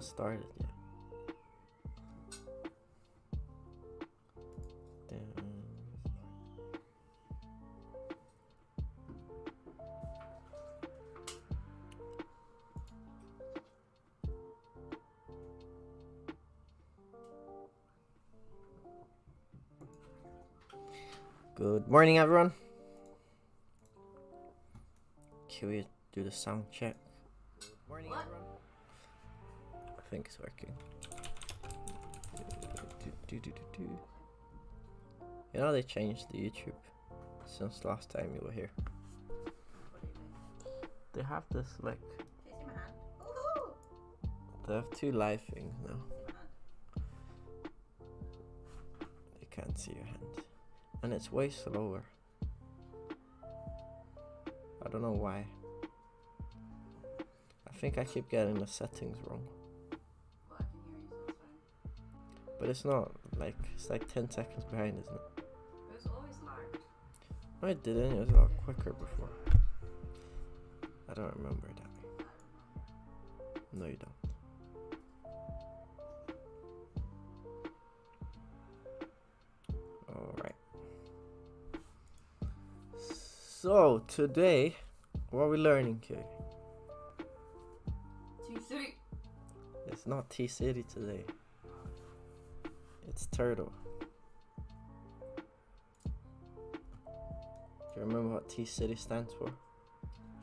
started yet. Good morning, everyone. Can we do the sound check? Good morning, everyone. I think it's working. You know they changed the YouTube since last time you were here. They have this like. They have 2 live things now. They can't see your hand. And it's way slower. I don't know why. I think I keep getting the settings wrong. Well, I can hear you, so it's fine. But it's not, like, it's like 10 seconds behind, isn't it? It was always lagged. No, it didn't. It was a lot quicker before. I don't remember that. No, you don't. Alright. So, today, what are we learning, Kay? T-City. It's not T-City today. It's Turtle. Do you remember what T-City stands for?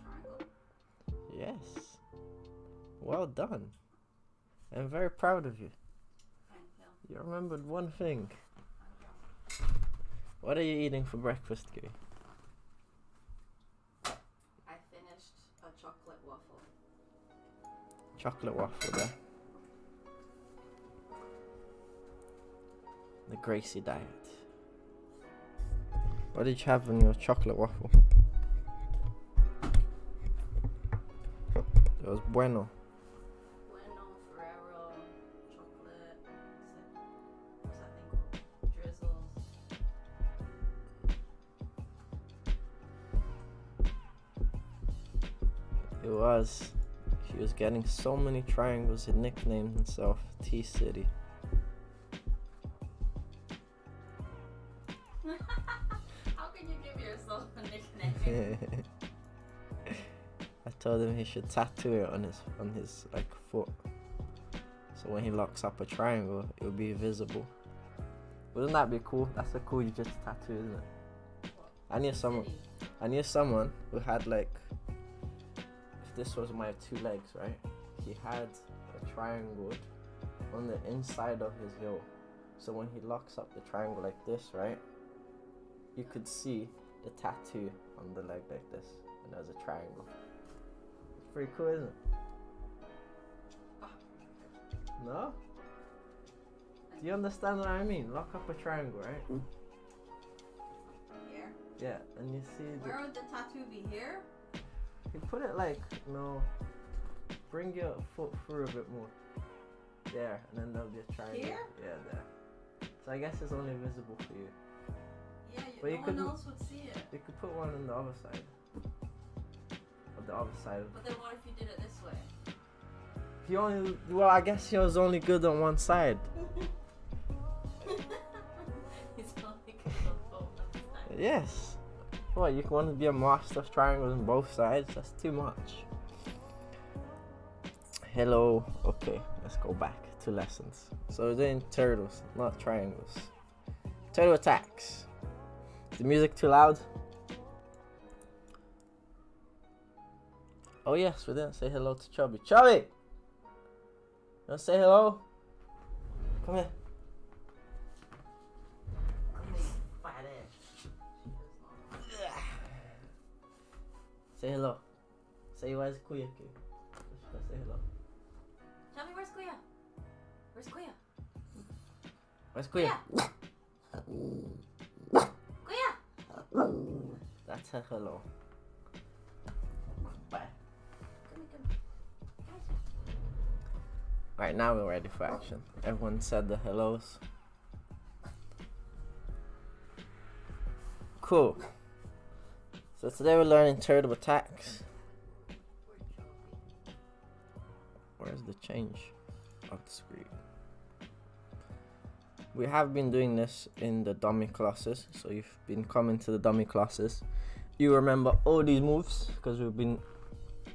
Triangle. Yes. Well done. I'm very proud of you. Thank you. You remembered one thing. What are you eating for breakfast, Kay? I finished a chocolate waffle. Chocolate waffle there. The Gracie diet. What did you have in your chocolate waffle? It was bueno. Bueno, Ferrero, chocolate, what's that thing called? Drizzles. It was. He was getting so many triangles, he nicknamed himself T-City. How can you give yourself a nickname? I told him he should tattoo it on his like foot. So when he locks up a triangle, it will be visible. Wouldn't that be cool? That's a cool just tattoo, isn't it? I knew someone who had like, if this was my 2 legs, right? He had a triangle on the inside of his heel. So when he locks up the triangle like this, right? You could see the tattoo on the leg like this, and there's a triangle. It's pretty cool, isn't it? No? Do you understand what I mean? Lock up a triangle, right? Here? Yeah, and you see Where would the tattoo be? Here? you put it like, bring your foot through a bit more. There, and then there'll be a triangle. Here? Yeah, there. So I guess it's only visible for you. Yeah, But you no one couldn't- else would see it. You could put one on the other side. Of the other side. But then what if you did it this way? I guess he was only good on one side. It's only good on both sides. Yes. What, you want to be a master of triangles on both sides? That's too much. Hello. Okay, let's go back to lessons. So we're doing turtles, not triangles. Turtle attacks. Is the music too loud? Oh yes, we didn't say hello to Chubby. Chubby! You wanna say hello? Come here. Fat ass. Say hello. Say where's Kuya? Let's say hello. Tell me, where's Kuya? Where's Kuya? Where's Kuya? Kuya! That's her hello. Bye. Right, now we're ready for action. Everyone said the hellos. Cool. So today we're learning turtle attacks. Where's the change? of the screen. We have been doing this in the dummy classes, so you've been coming to the dummy classes. You remember all these moves because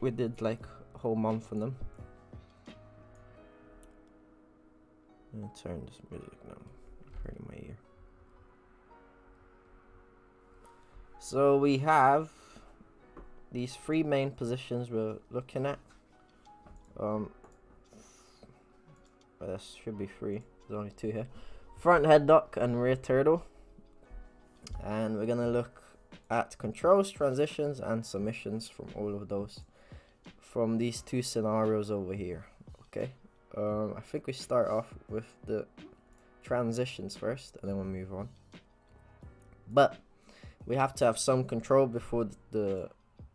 we did like a whole month on them. I'm gonna turn this music now. It's hurting my ear. So we have these three main positions we're looking at. There should be three. There's only two here. Front head duck and rear turtle. And we're gonna look at controls, transitions, and submissions from all of those. From these two scenarios over here. Okay. I think we start off with the transitions first, and then we'll move on. But we have to have some control before the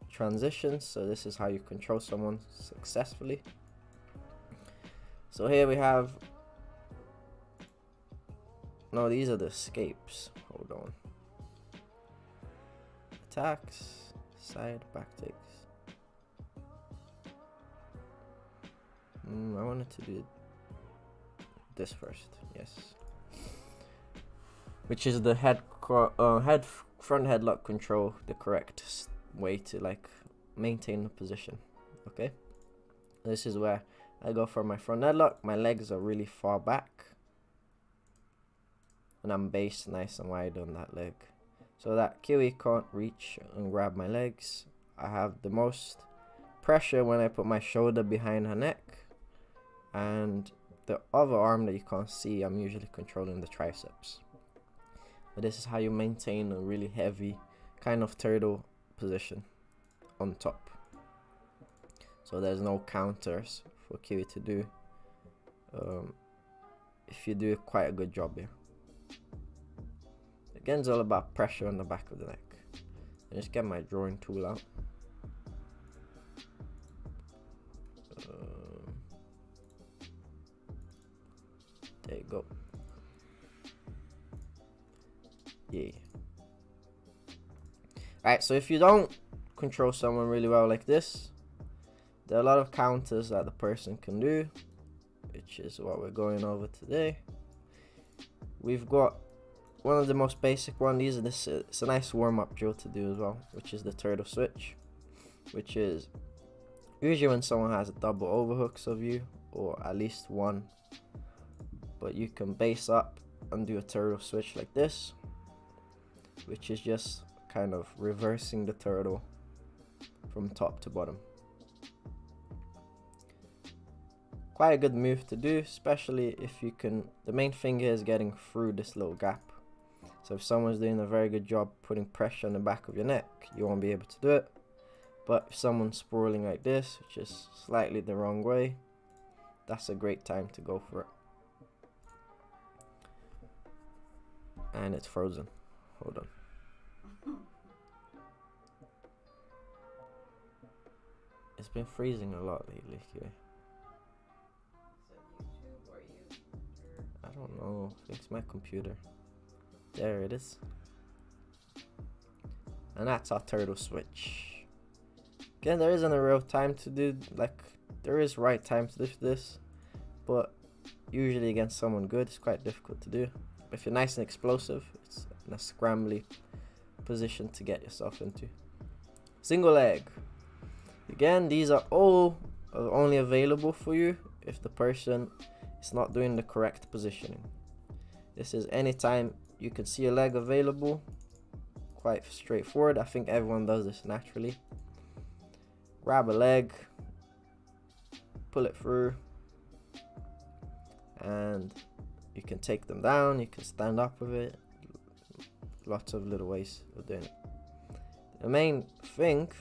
transitions. So this is how you control someone successfully. So here we have. No, these are the escapes. Hold on. Attacks, side, back takes. I wanted to do this first. Yes. Which is the front headlock control, the correct way to like maintain the position. Okay. This is where I go for my front headlock. My legs are really far back. And I'm based nice and wide on that leg. So that Kiwi can't reach and grab my legs. I have the most pressure when I put my shoulder behind her neck. And the other arm that you can't see, I'm usually controlling the triceps. But this is how you maintain a really heavy kind of turtle position on top. So there's no counters for Kiwi to do. If you do quite a good job here. Again, it's all about pressure on the back of the neck. I just get my drawing tool out. There you go. Yeah. Alright, so if you don't control someone really well like this, there are a lot of counters that the person can do, which is what we're going over today. We've got one of the most basic ones. It's a nice warm-up drill to do as well, which is the turtle switch, which is usually when someone has a double overhooks of you, or at least one, but you can base up and do a turtle switch like this, which is just kind of reversing the turtle from top to bottom. Quite a good move to do, especially if you can. The main thing here is getting through this little gap. So if someone's doing a very good job putting pressure on the back of your neck, you won't be able to do it. But if someone's sprawling like this, which is slightly the wrong way, that's a great time to go for it. And it's frozen. Hold on. It's been freezing a lot lately here. I don't know. I think it's my computer. There it is. And that's our turtle switch. Again, there isn't a real time to do, like, there is right time to do this, but usually against someone good, it's quite difficult to do. If you're nice and explosive, it's in a scrambly position to get yourself into. Single leg. Again, these are all only available for you if the person is not doing the correct positioning. This is anytime you can see a leg available. Quite straightforward. I think everyone does this naturally. Grab a leg, pull it through, and you can take them down. You can stand up with it. Lots of little ways of doing it. The main thing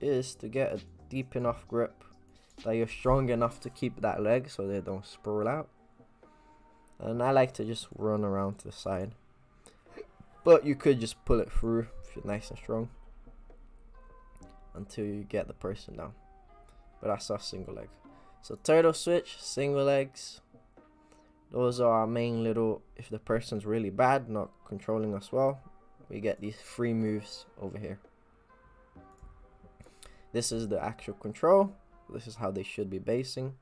is to get a deep enough grip that you're strong enough to keep that leg so they don't sprawl out. And I like to just run around to the side, but you could just pull it through if you're nice and strong until you get the person down. But that's our single leg. So turtle switch, single legs, those are our main little. If the person's really bad, not controlling us well, we get these free moves over here. This is the actual control. This is how they should be basing.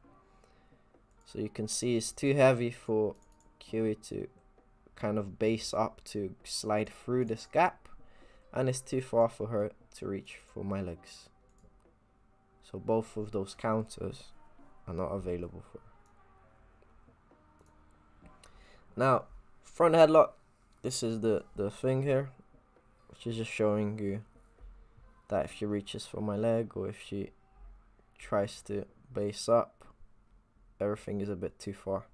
So you can see it's too heavy for Kiwi to kind of base up to slide through this gap, and it's too far for her to reach for my legs. So both of those counters are not available for her. Now, front headlock, this is the thing here, which is just showing you that if she reaches for my leg or if she tries to base up, everything is a bit too far.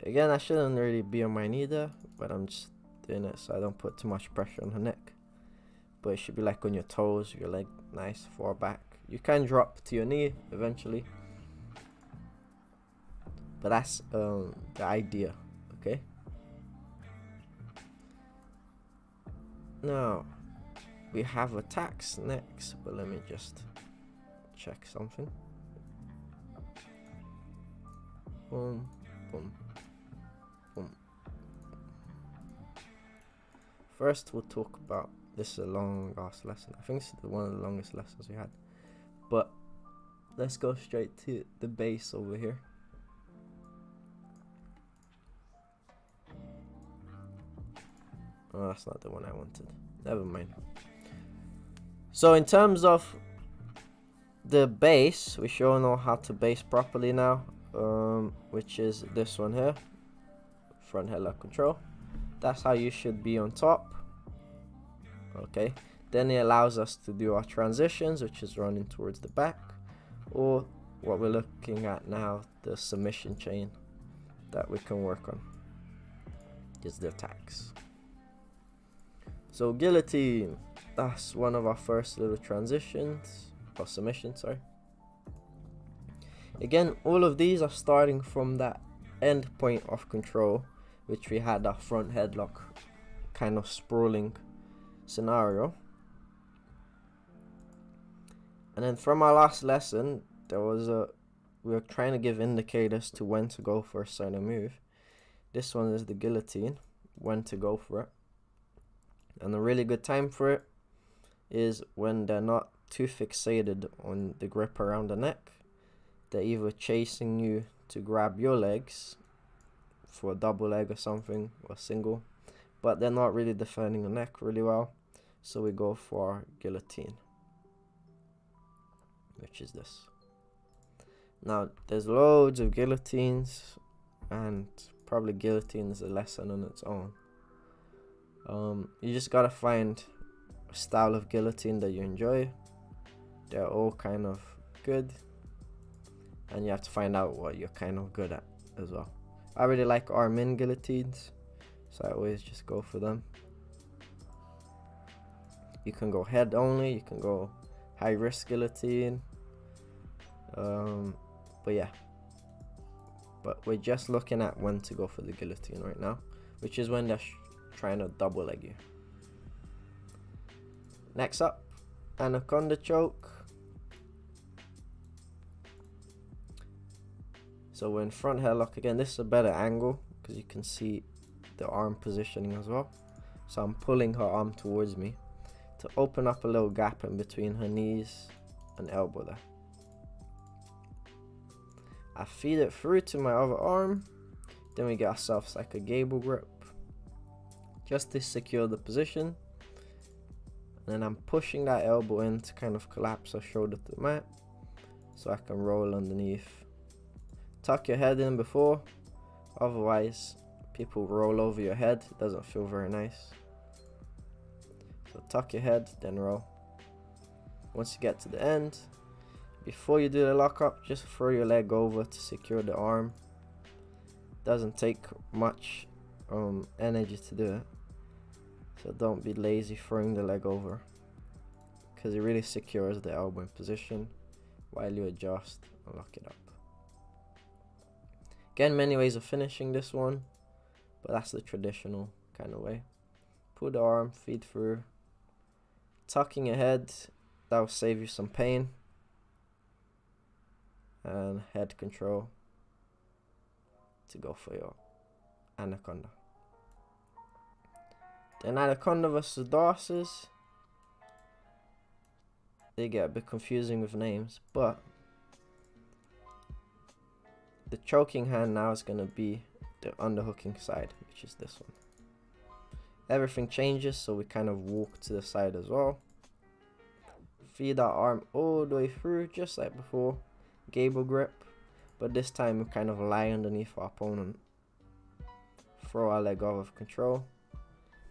Again, I shouldn't really be on my knee there, but I'm just doing it so I don't put too much pressure on her neck. But it should be like on your toes, your leg nice far back. You can drop to your knee eventually, but that's the idea, okay? Now, we have attacks next, but let me just check something. Boom, boom, boom. First, we'll talk about, this is a long ass lesson. I think this is one of the longest lessons we had. But let's go straight to the base over here. Oh, that's not the one I wanted. Never mind. So in terms of the base, we sure know how to base properly now, which is this one here, front headlock control. That's how you should be on top. Okay, then it allows us to do our transitions, which is running towards the back, or what we're looking at now, the submission chain that we can work on is the attacks. So guillotine, that's one of our first little transitions, or submission, sorry. Again, all of these are starting from that end point of control, which we had our front headlock kind of sprawling scenario. And then from our last lesson, we were trying to give indicators to when to go for a certain move. This one is the guillotine, when to go for it. And a really good time for it is when they're not too fixated on the grip around the neck. They're either chasing you to grab your legs for a double leg or something, or single, but they're not really defending the neck really well. So we go for guillotine, which is this. Now, there's loads of guillotines, and probably guillotine is a lesson on its own. You just gotta find a style of guillotine that you enjoy. They're all kind of good, and you have to find out what you're kind of good at as well. I really like arm-in guillotines, so I always just go for them. You can go head only, you can go high risk guillotine, but yeah. But we're just looking at when to go for the guillotine right now, which is when they're trying to double leg you. Next up, anaconda choke. So we're in front headlock again. This is a better angle because you can see the arm positioning as well. So I'm pulling her arm towards me to open up a little gap in between her knees and elbow there. I feed it through to my other arm. Then we get ourselves like a gable grip, just to secure the position. And then I'm pushing that elbow in to kind of collapse her shoulder to the mat, so I can roll underneath. Tuck your head in before, otherwise people roll over your head. It doesn't feel very nice. So tuck your head, then roll. Once you get to the end, before you do the lockup, just throw your leg over to secure the arm. Doesn't take much energy to do it, so don't be lazy throwing the leg over, because it really secures the elbow in position while you adjust and lock it up. Again, many ways of finishing this one, but that's the traditional kind of way. Pull the arm, feed through, tucking your head, that will save you some pain, and head control to go for your anaconda. Then anaconda versus Darces, they get a bit confusing with names, but The choking hand now is going to be the underhooking side, which is this one. Everything changes, so we kind of walk to the side as well. Feed our arm all the way through, just like before. Gable grip, but this time we kind of lie underneath our opponent. Throw our leg out of control,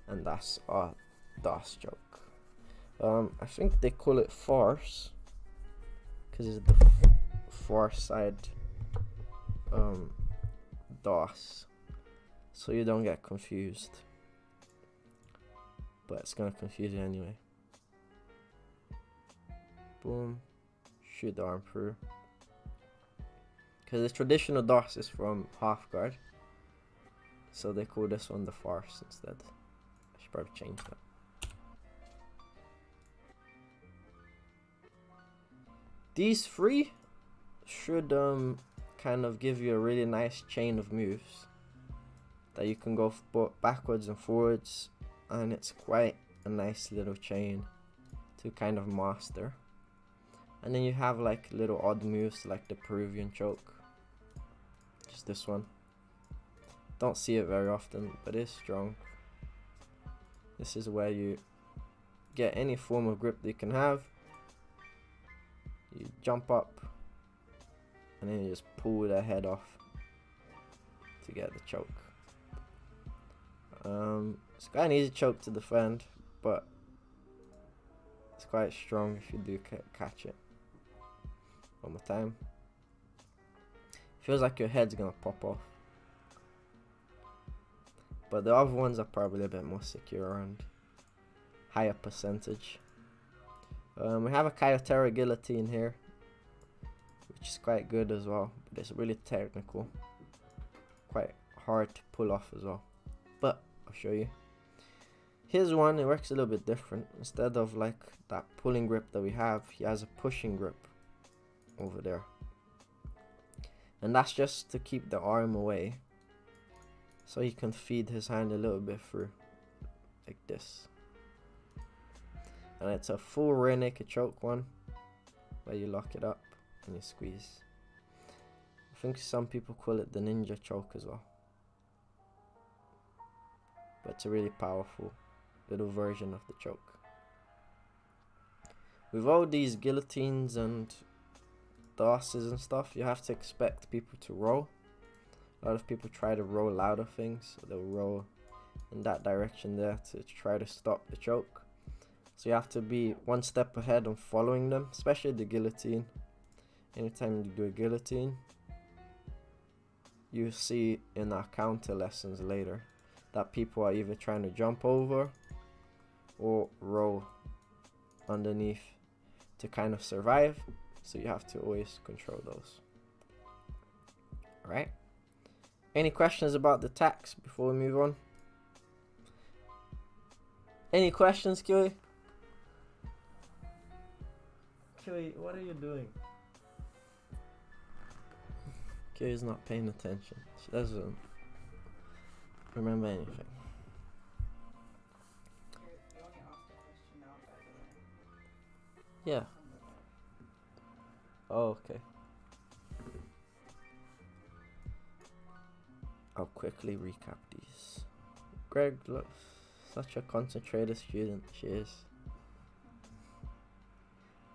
and that's our DOS choke. I think they call it farce, because it's the far side DOS, so you don't get confused. But it's gonna confuse you anyway. Boom, shoot the arm through. Because the traditional DOS is from half guard, so they call this one the farce instead. I should probably change that. These three should kind of give you a really nice chain of moves that you can go backwards and forwards, and it's quite a nice little chain to kind of master. And then you have like little odd moves like the Peruvian choke, just this one. Don't see it very often, but it's strong. This is where you get any form of grip that you can have. You jump up and then you just pull their head off to get the choke. It's quite an easy choke to defend, but it's quite strong if you do catch it. One more time. Feels like your head's gonna pop off, but the other ones are probably a bit more secure and higher percentage. We have a Kyotera guillotine here, which is quite good as well, but it's really technical, quite hard to pull off as well, but I'll show you. Here's one, it works a little bit different. Instead of like that pulling grip that we have, he has a pushing grip over there, and that's just to keep the arm away, so he can feed his hand a little bit through, like this. And it's a full rear naked choke one, where you lock it up and you squeeze. I think some people call it the ninja choke as well, but it's a really powerful little version of the choke. With all these guillotines and DOSes and stuff, you have to expect people to roll. A lot of people try to roll out of things, so they'll roll in that direction there to try to stop the choke. So you have to be one step ahead on following them, especially the guillotine. Anytime you do a guillotine, you see in our counter lessons later that people are either trying to jump over or roll underneath to kind of survive. So you have to always control those. Alright. Any questions about the attacks before we move on? Any questions, Kiwi? Kiwi, what are you doing? Kiwi's not paying attention. She doesn't remember anything. You only asked a question now, by the way. Yeah. Oh, okay. I'll quickly recap these. Greg looks such a concentrated student. She is.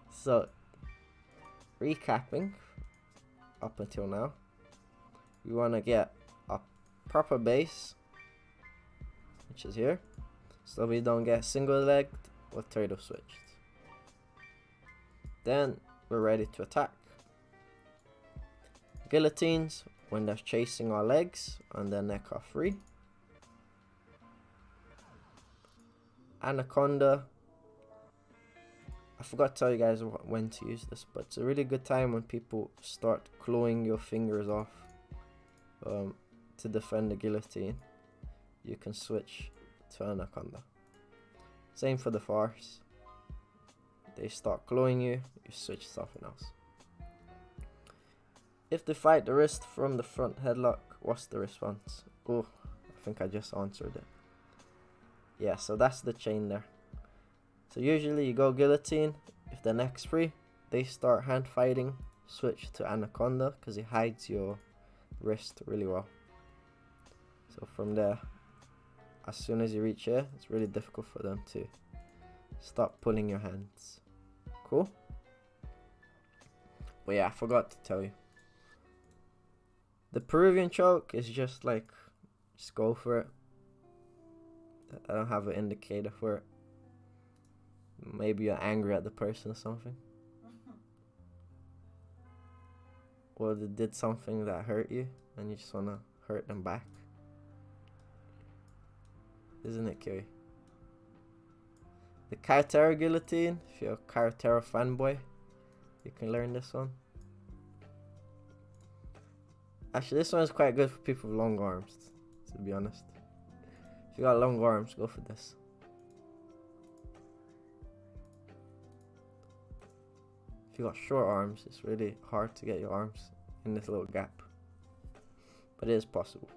So, recapping up until now, we want to get a proper base, which is here, so we don't get single-legged or turtle switched. Then we're ready to attack. Guillotines when they're chasing our legs and their neck are free. Anaconda, I forgot to tell you guys when to use this, but it's a really good time when people start clawing your fingers off to defend the guillotine. You can switch to Anaconda. Same for the farce. They start clawing you, you switch to something else. If they fight the wrist from the front headlock, what's the response? Oh, I think I just answered it. Yeah, so that's the chain there. So usually you go guillotine. If the neck's free, they start hand fighting. Switch to Anaconda because it hides your wrist really well. So from there, as soon as you reach here, it's really difficult for them to stop pulling your hands. Cool? But yeah, I forgot to tell you. The Peruvian choke is just like, just go for it. I don't have an indicator for it. Maybe you're angry at the person or something. Or they did something that hurt you and you just want to hurt them back. Isn't it, Kiri? The Cartera guillotine, if you're a Cartera fanboy, you can learn this one. Actually, this one is quite good for people with long arms, to be honest. If you got long arms, go for this. If you got short arms, it's really hard to get your arms in this little gap. But it is possible.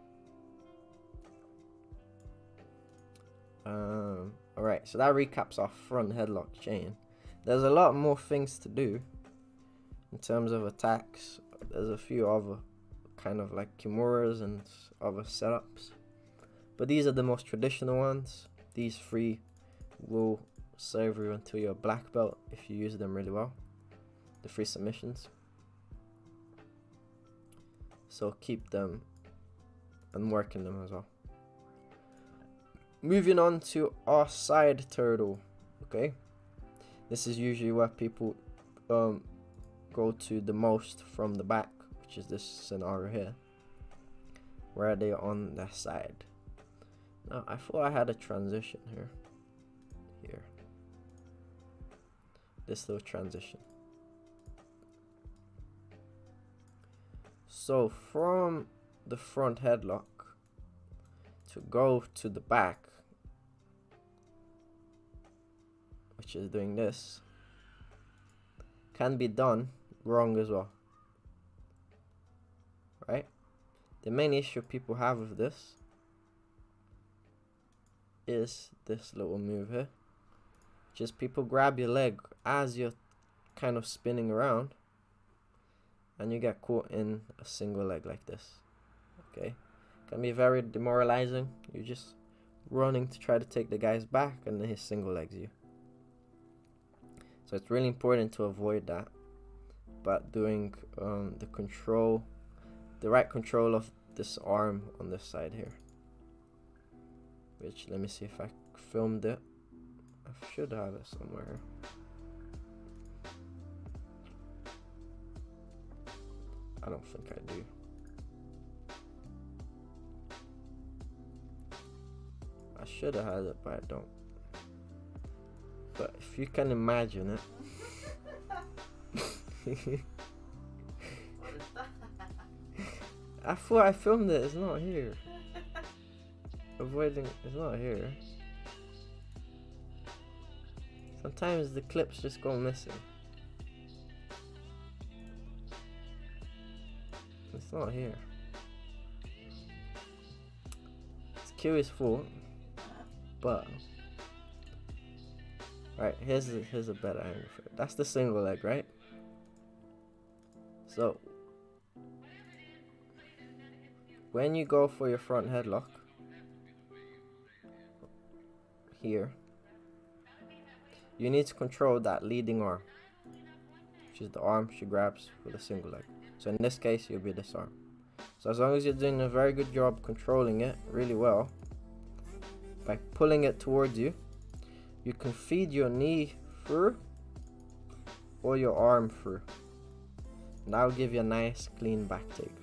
Alright, so that recaps our front headlock chain. There's a lot more things to do in terms of attacks. There's a few other kind of like kimuras and other setups. But these are the most traditional ones. These three will serve you until you're a black belt if you use them really well. The 3 submissions. So keep them and working them as well. Moving on to our side turtle. Okay, this is usually where people go to the most from the back, which is this scenario here, where they are on their side. Now I thought I had a transition here. This little transition. So from the front headlock to go to the back, which is doing this, can be done wrong as well, right? The main issue people have with this is this little move here. Just people grab your leg as you're kind of spinning around and you get caught in a single leg like this. Okay, can be very demoralizing. You're just running to try to take the guy's back and then he single legs you. So it's really important to avoid that, but doing the right control of this arm on this side here, which, let me see if I filmed it. I should have it somewhere here. I don't think I do. I should have had it, but I don't. But if you can imagine it. What is that? I thought I filmed it, it's not here. Avoiding, it's not here. Sometimes the clips just go missing. It's not here. It's Kiri's fault, but right, here's a better angle for it. That's the single leg, right? So when you go for your front headlock here, you need to control that leading arm, which is the arm she grabs for the single leg. So in this case, you'll be this arm. So as long as you're doing a very good job controlling it really well, by pulling it towards you, you can feed your knee through or your arm through. And that'll give you a nice clean back take.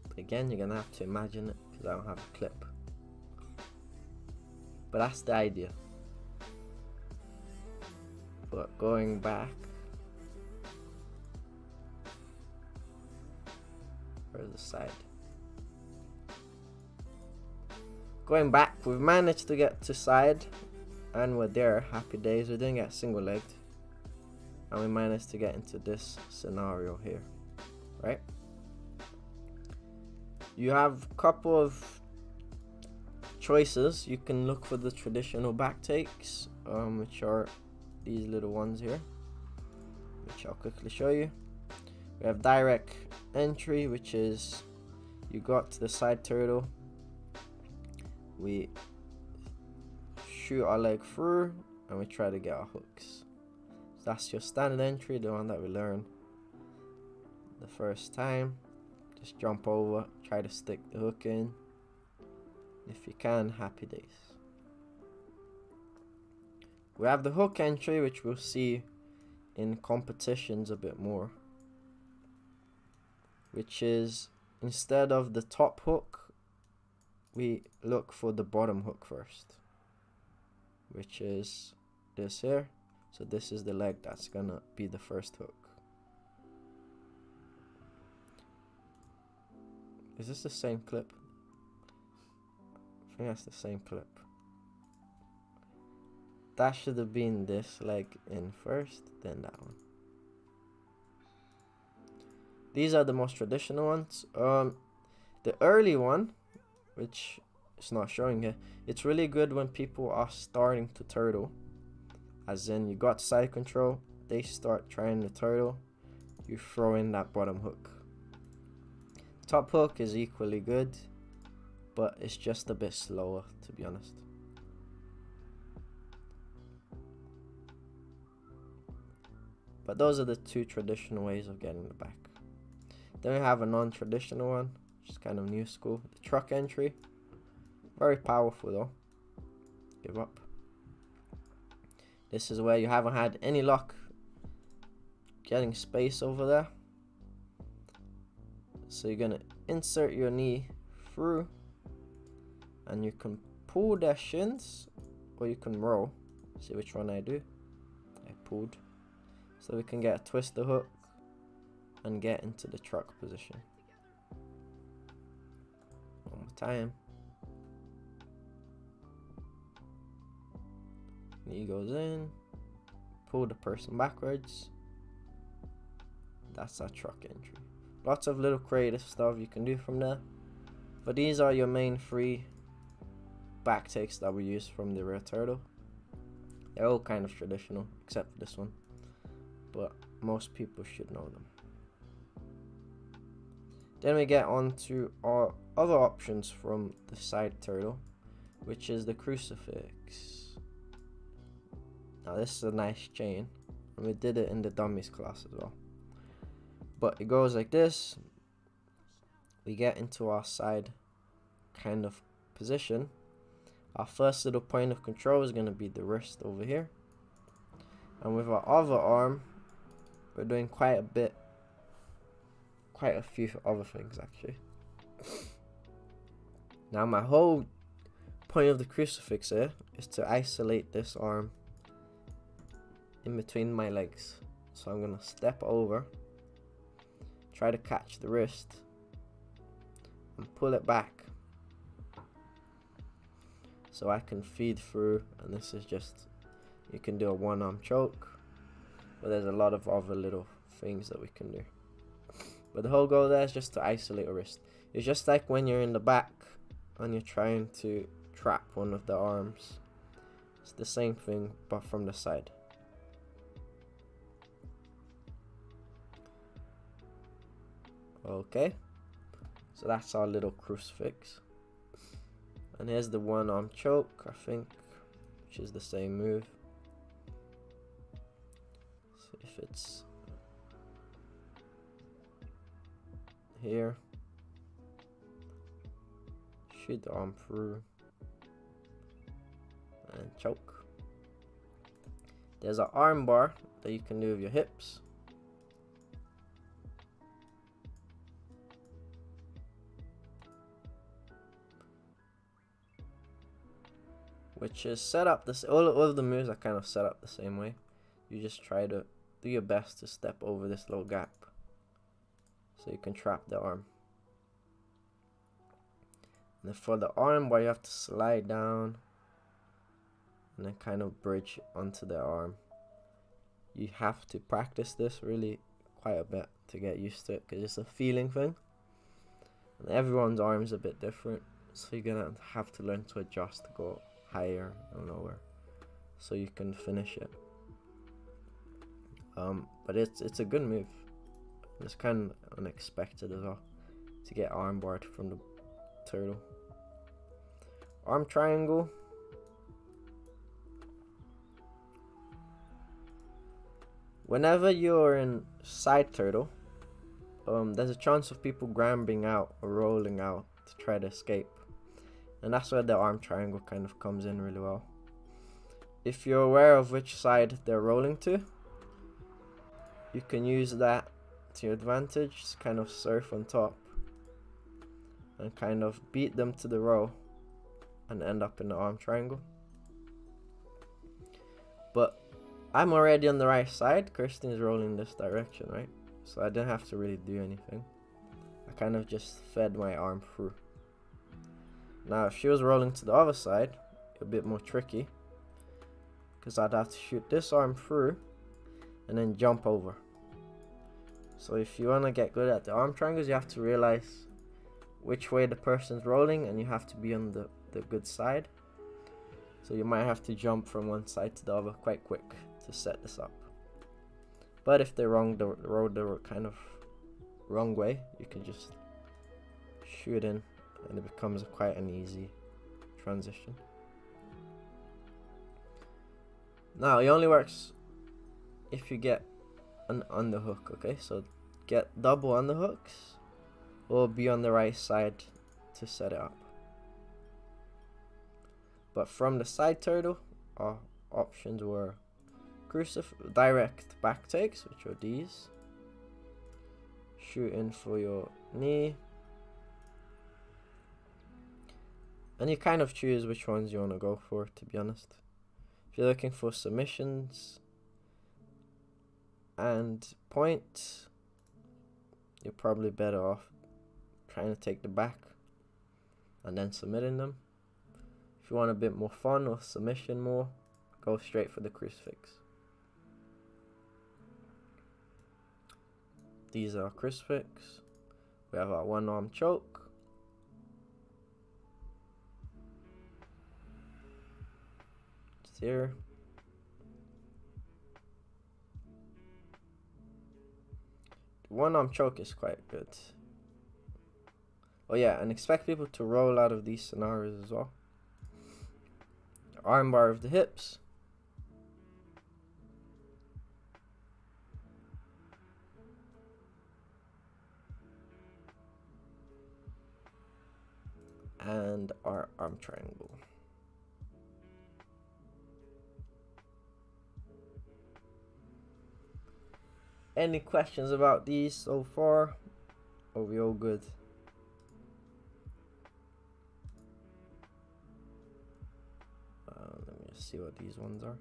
But again, you're gonna have to imagine it because I don't have a clip. But that's the idea. But going back, where's the side? Going back, we've managed to get to side and we're there. Happy days. We didn't get single legged and we managed to get into this scenario here, right? You have a couple of choices. You can look for the traditional back takes, which are these little ones here, which I'll quickly show you. We have direct entry, which is you got to the side turtle, we shoot our leg through, and we try to get our hooks. So that's your standard entry, the one that we learned the first time. Just jump over, try to stick the hook in. If you can, happy days. We have the hook entry, which we'll see in competitions a bit more, which is instead of the top hook, we look for the bottom hook first, which is this here. So this is the leg that's gonna be the first hook. Is this the same clip? I think that's the same clip. That should have been this leg in first, then that one. These are the most traditional ones. The early one, which is not showing here, it's really good when people are starting to turtle. As in, you got side control, they start trying to turtle, you throw in that bottom hook. Top hook is equally good, but it's just a bit slower, to be honest. But those are the two traditional ways of getting the back. Then we have a non-traditional one, which is kind of new school. The truck entry. Very powerful though. Give up. This is where you haven't had any luck getting space over there. So you're going to insert your knee through, and you can pull their shins, or you can roll. See which one I do. I pulled. So we can get a twister hook and get into the truck position. One more time. Knee goes in, pull the person backwards. That's our truck entry. Lots of little creative stuff you can do from there. But these are your main three back takes that we use from the rear turtle. They're all kind of traditional, except for this one. But most people should know them. Then we get on to our other options from the side turtle, which is the crucifix. Now this is a nice chain, and we did it in the dummies class as well. But it goes like this. We get into our side kind of position. Our first little point of control is going to be the wrist over here. And with our other arm, we're doing quite a few other things actually. Now my whole point of the crucifix here is to isolate this arm in between my legs. So I'm going to step over, try to catch the wrist, and pull it back so I can feed through. And this is just, you can do a one arm choke, but there's a lot of other little things that we can do. But the whole goal there is just to isolate a wrist. It's just like when you're in the back and you're trying to trap one of the arms. It's the same thing but from the side. Okay, so that's our little crucifix. And here's the one arm choke, I think, which is the same move. See if it's here. Shoot the arm through and choke. There's an arm bar that you can do with your hips. Which is set up this, all of the moves are kind of set up the same way. You just try to do your best to step over this little gap so you can trap the arm. And then for the arm bar, you have to slide down and then kind of bridge onto the arm. You have to practice this really quite a bit to get used to it, because it's a feeling thing. And everyone's arm is a bit different, so you're gonna have to learn to adjust to go higher and lower so you can finish it. But it's a good move. It's kind of unexpected as well to get armbarred from the turtle. Arm triangle. Whenever you're in side turtle, there's a chance of people grabbing out or rolling out to try to escape. And that's where the arm triangle kind of comes in really well. If you're aware of which side they're rolling to, you can use that to your advantage. Just kind of surf on top and kind of beat them to the row and end up in the arm triangle. But I'm already on the right side. Kirsten's rolling this direction, right? So I didn't have to really do anything. I kind of just fed my arm through. Now if she was rolling to the other side, a bit more tricky, because I'd have to shoot this arm through and then jump over. So if you want to get good at the arm triangles, you have to realize which way the person's rolling, and you have to be on the good side. So you might have to jump from one side to the other quite quick to set this up. But if they roll the kind of wrong way, you can just shoot in and it becomes quite an easy transition. Now it only works if you get an underhook, okay? So get double underhooks or be on the right side to set it up. But from the side turtle, our options were direct back takes, which are these. Shoot in for your knee. And you kind of choose which ones you want to go for, to be honest. If you're looking for submissions and points, you're probably better off trying to take the back and then submitting them. If you want a bit more fun or submission more, go straight for the crucifix. These are crucifix. We have our one arm choke. Just here. The one arm choke is quite good. Oh yeah, and expect people to roll out of these scenarios as well. Arm bar of the hips. And our arm triangle. Any questions about these so far? Are we all good? Let me just see what these ones are.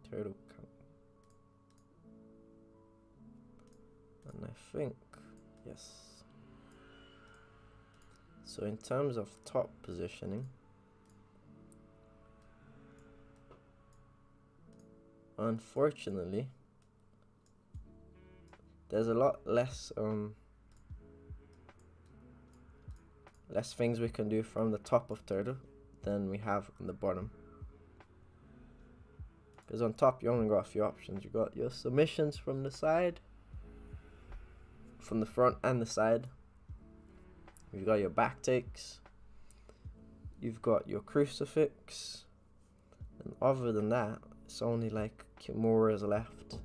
Turtle count. And I think, yes. So in terms of top positioning, unfortunately, there's a lot less things we can do from the top of turtle than we have on the bottom. Because on top you only got a few options. You got your submissions from the side, from the front and the side. You've got your back takes. You've got your crucifix. And other than that, it's only like kimuras left.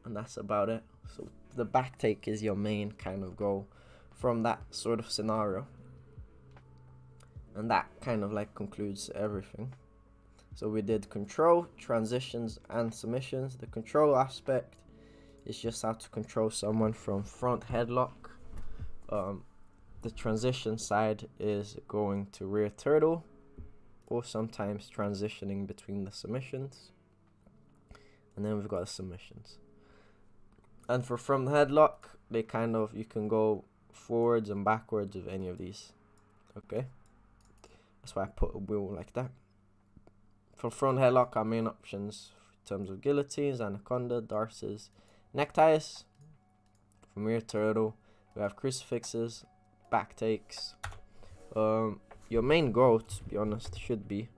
And that's about it. So the back take is your main kind of goal from that sort of scenario. And that kind of like concludes everything. So we did control, transitions, and submissions. The control aspect is just how to control someone from front headlock. The transition side is going to rear turtle, or sometimes transitioning between the submissions. And then we've got the submissions. And for from the headlock, they kind of, you can go forwards and backwards with any of these. Okay? That's why I put a wheel like that. For front headlock, our main options in terms of guillotines, anaconda, darces, neckties. From rear turtle, we have crucifixes, back takes. your main goal, to be honest, should be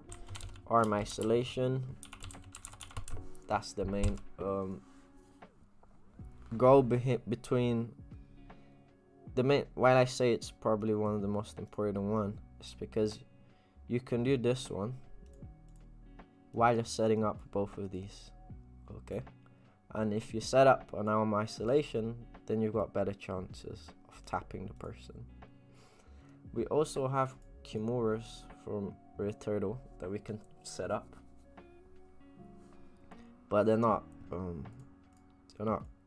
arm isolation. That's the main goal between the main. While I say it's probably one of the most important one, it's because you can do this one while you're setting up both of these. Okay, and if you set up an arm isolation, then you've got better chances of tapping the person. We also have Kimuras from Red Turtle that we can set up, but they're not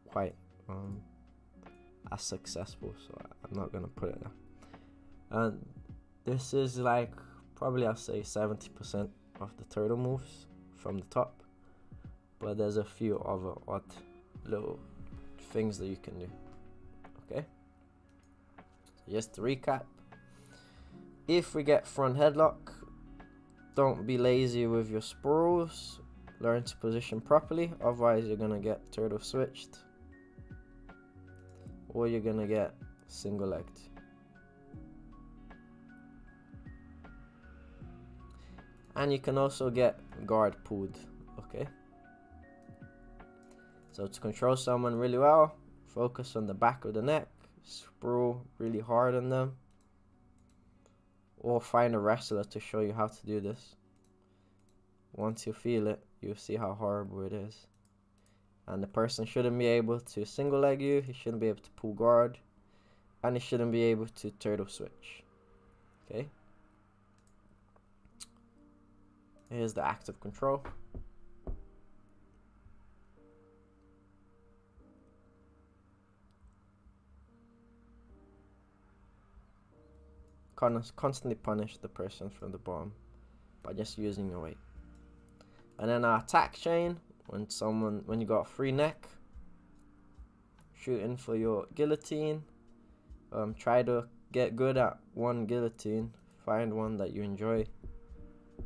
quite as successful, so I'm not gonna put it there. And this is like probably I'll say 70% of the turtle moves from the top, but there's a few other odd little things that you can do. Okay, so just to recap, if we get front headlock, don't be lazy with your sprawls. Learn to position properly, otherwise you're gonna get turtle switched, or you're gonna get single legged. And you can also get guard pulled. Okay, so to control someone really well, focus on the back of the neck, sprawl really hard on them, or find a wrestler to show you how to do this. Once you feel it, you'll see how horrible it is. And the person shouldn't be able to single leg you, he shouldn't be able to pull guard, and he shouldn't be able to turtle switch. Okay, here's the active control. Constantly punish the person from the bottom by just using your weight. And then our attack chain, when you got a free neck, shooting for your guillotine. Try to get good at one guillotine. Find one that you enjoy.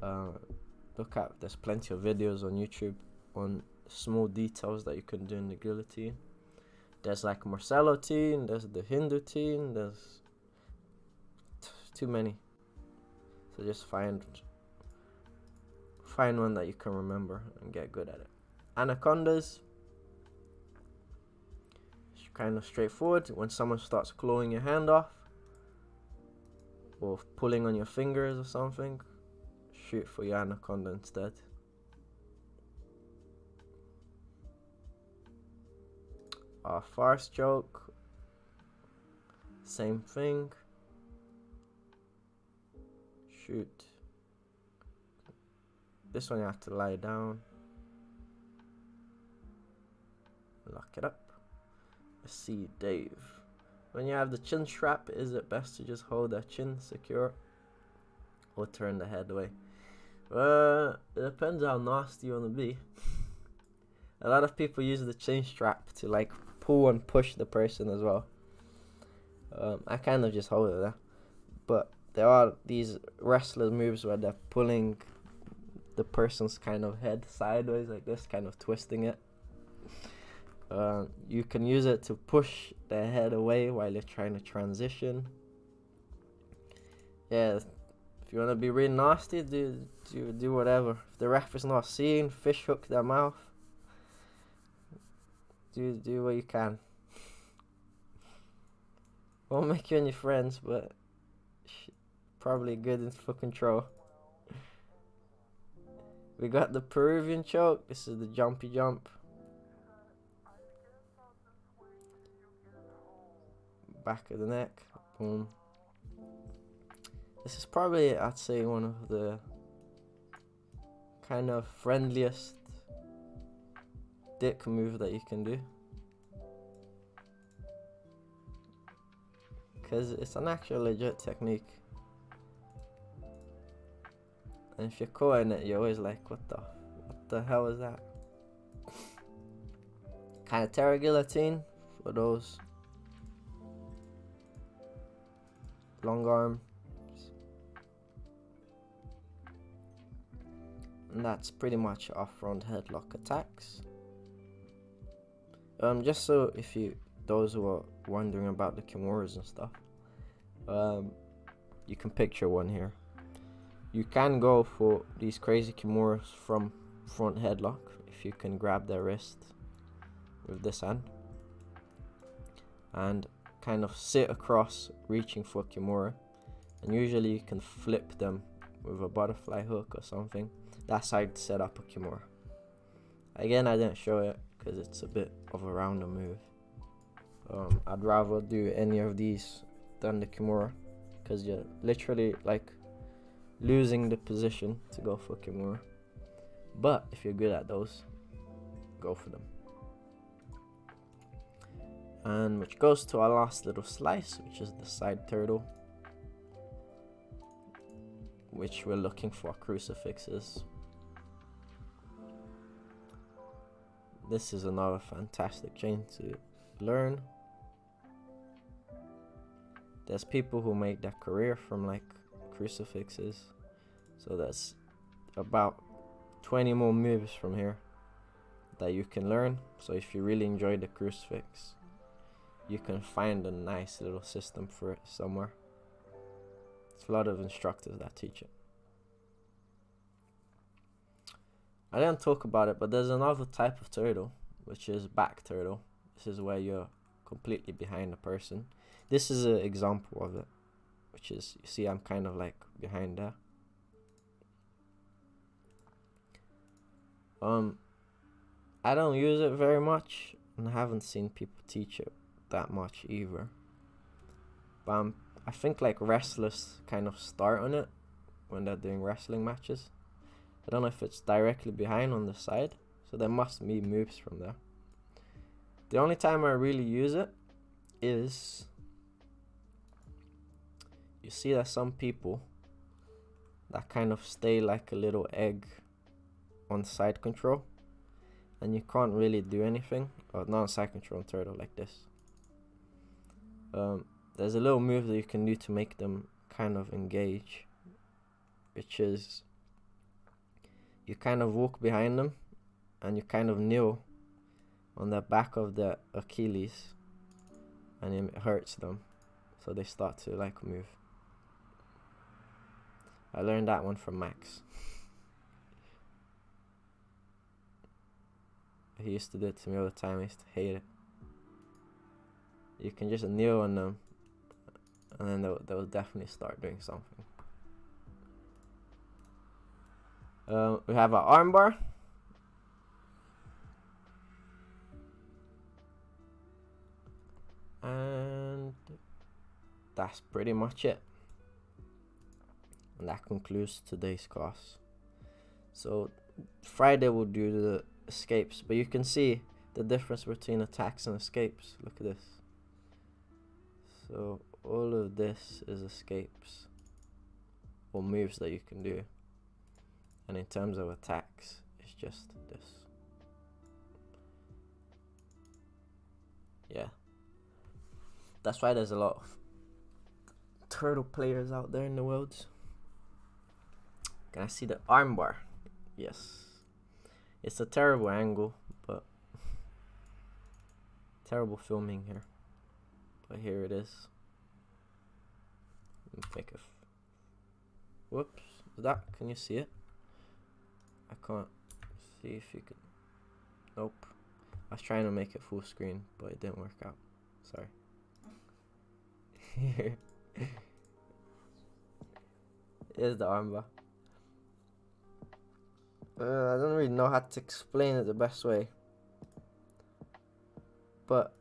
There's plenty of videos on YouTube on small details that you can do in the guillotine. There's like Marcelo team, there's the Hindu team, there's too many. So just find one that you can remember and get good at it. Anacondas, it's kind of straightforward. When someone starts clawing your hand off or pulling on your fingers or something, shoot for your anaconda instead. Farce choke, same thing. Shoot. This one you have to lie down. Lock it up. Let's see, Dave. When you have the chin strap, is it best to just hold that chin secure or turn the head away? It depends how nasty you want to be. A lot of people use the chin strap to like pull and push the person as well. I kind of just hold it there. But there are these wrestler moves where they're pulling the person's kind of head sideways like this, kind of twisting it. You can use it to push their head away while you're trying to transition. Yeah, if you want to be really nasty, do whatever. If the ref is not seeing, fish hook their mouth. Do what you can. Won't make you and your friends, but probably good for control. We got the Peruvian choke. This is the jumpy jump. Back of the neck. Boom. This is probably, I'd say, one of the kind of friendliest dick move that you can do. Because it's an actual legit technique. And if you're caught in it, you're always like, what the hell is that? Kind of terror guillotine for those long arm. And that's pretty much our front headlock attacks. Just so those who are wondering about the kimuras and stuff, you can picture one here. You can go for these crazy kimuras from front headlock if you can grab their wrist with this hand and kind of sit across reaching for kimura, and usually you can flip them with a butterfly hook or something. That's how I'd set up a kimura. Again, I didn't show it because it's a bit of a rounder move. I'd rather do any of these than the kimura because you're literally like losing the position to go for kimura. But if you're good at those, go for them. And which goes to our last little slice, which is the side turtle, which we're looking for crucifixes. This is another fantastic chain to learn. There's people who make their career from like crucifixes, so that's about 20 more moves from here that you can learn. So if you really enjoy the crucifix, you can find a nice little system for it somewhere. There's a lot of instructors that teach it. I didn't talk about it, but there's another type of turtle, which is back turtle. This is where you're completely behind the person. This is an example of it, which is, you see I'm kind of like behind there. I don't use it very much, and I haven't seen people teach it that much either. But I think like wrestlers kind of start on it when they're doing wrestling matches. I don't know if it's directly behind on the side, so there must be moves from there. The only time I really use it is, you see there's some people that kind of stay like a little egg on side control, and you can't really do anything, or not on side control on turtle like this. There's a little move that you can do to make them kind of engage, which is you kind of walk behind them and you kind of kneel on the back of the Achilles, and it hurts them, so they start to like move. I learned that one from Max. He used to do it to me all the time. I used to hate it. You can just kneel on them, and then they'll definitely start doing something. We have our armbar. And that's pretty much it. And that concludes today's class. So Friday we'll do the escapes, but you can see the difference between attacks and escapes. Look at this. So all of this is escapes or moves that you can do, and in terms of attacks, it's just this. Yeah, that's why there's a lot of turtle players out there in the world. Can I see the armbar? Yes. It's a terrible angle, but terrible filming here. But here it is. Make a whoops. Is that? Can you see it? I can't see if you can. Nope. I was trying to make it full screen, but it didn't work out. Sorry. Here's the armbar. I don't really know how to explain it the best way, but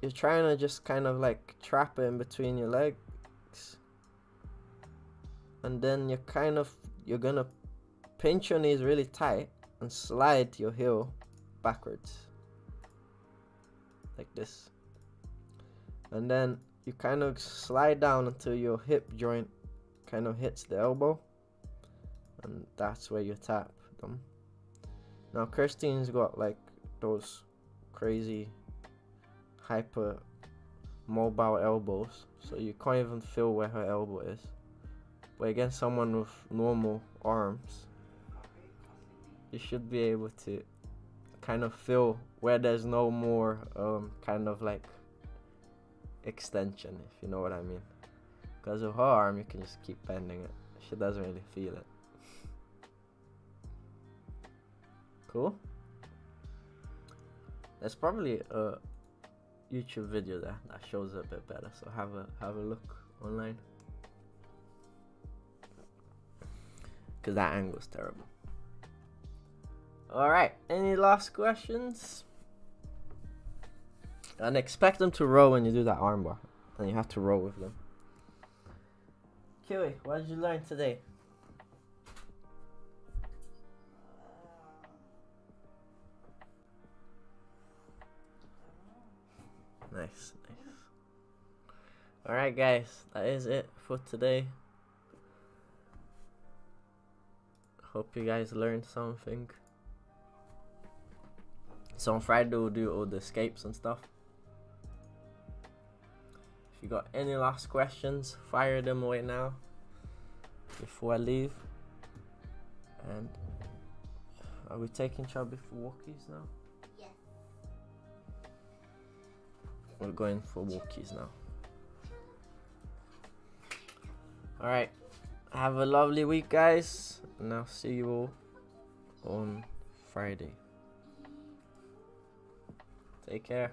you're trying to just kind of like trap it in between your legs, and then you're gonna pinch your knees really tight and slide your heel backwards like this, and then you kind of slide down until your hip joint kind of hits the elbow, and that's where you tap them. Now Kirstine's got like those crazy hyper mobile elbows, so you can't even feel where her elbow is. But against someone with normal arms, you should be able to kind of feel where there's no more kind of like extension, if you know what I mean. Because with her arm, you can just keep bending it. She doesn't really feel it. Cool. There's probably a YouTube video there that shows it a bit better, so have a look online. Because that angle's terrible. Alright, any last questions? And expect them to row when you do that armbar. And you have to row with them. Kiwi, what did you learn today? Nice, nice. Alright guys, that is it for today. Hope you guys learned something. So on Friday we'll do all the escapes and stuff. If you got any last questions, fire them away now before I leave. And are we taking Chubby for walkies now? Yes. We're going for walkies now. Alright. Have a lovely week, guys. And I'll see you all on Friday. Take care.